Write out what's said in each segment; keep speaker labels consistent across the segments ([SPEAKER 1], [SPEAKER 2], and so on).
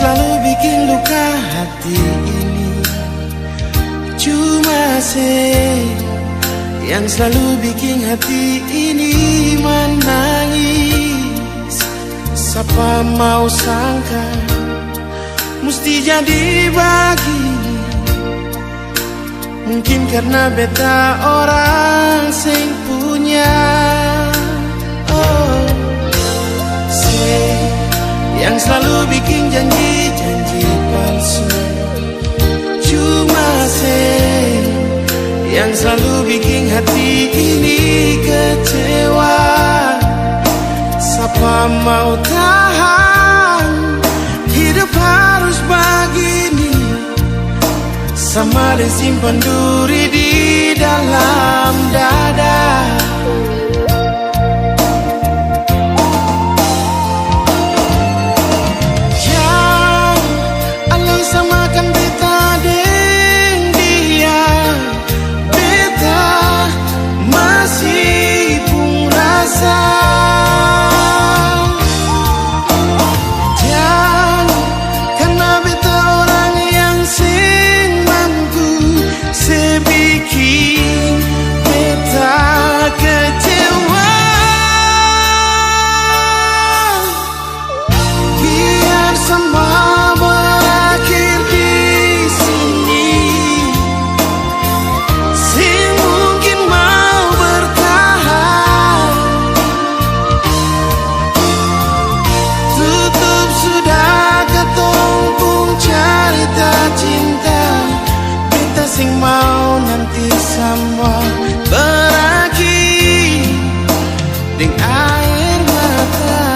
[SPEAKER 1] selalu bikin luka hati ini cuma yang selalu bikin hati ini menangis. Siapa mau sangka mesti jadi begini. Mungkin karena beta orang sing punya yang selalu bikin janji-janji palsu. Cuma yang selalu bikin hati ini kecewa. Siapa mau tahan hidup harus begini, sama disimpan duri di dalam dada. Samakan beta deng dia, beta masih pun rasa. Jangan karena beta orang yang sing mampu sebikin beta kecewa. Biar semua sing mau nanti semua berakhir dengan air mata.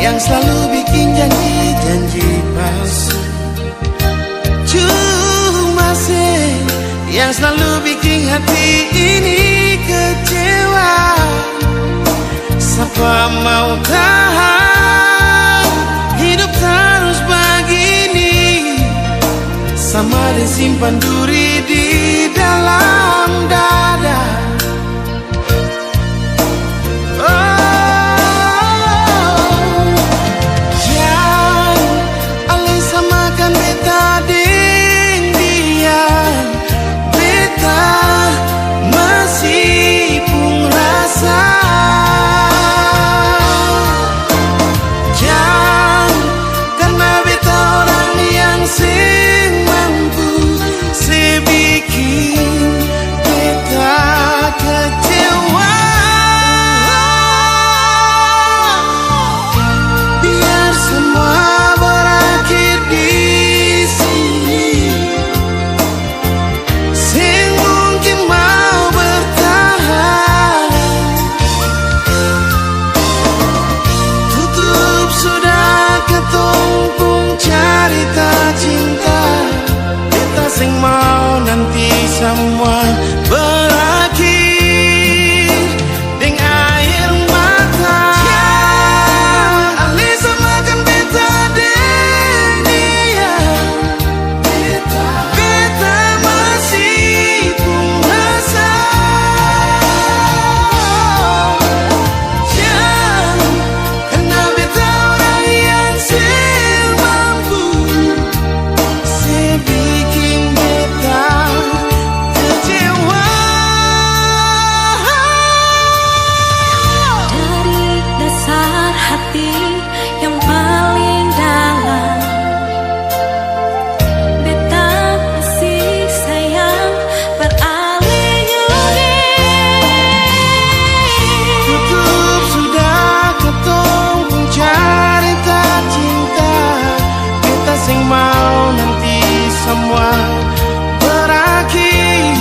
[SPEAKER 1] Yang selalu bikin janji-janji palsu. Cuma yang selalu bikin hati ini kecewa. Siapa mau tahan hidup terus begini, sama disimpan duri di dalam dada. Sing mau nanti semua berakhir dengan air mata. Ali samakan beta deng dia, beta masih pun rasa. Jangan karena beta orang yang sing mampu sebikin
[SPEAKER 2] yang paling dalam. Beta masih sayang beralih nyuri.
[SPEAKER 1] Tutup sudah ketong cerita cinta. Beta sing mau nanti semua berakhir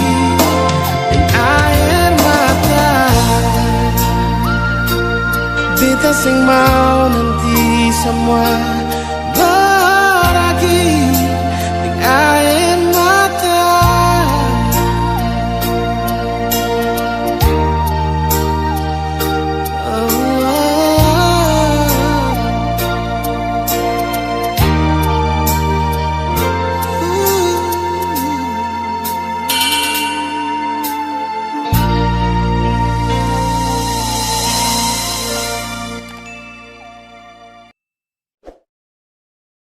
[SPEAKER 1] dengan air mata. Beta sing mau nanti semua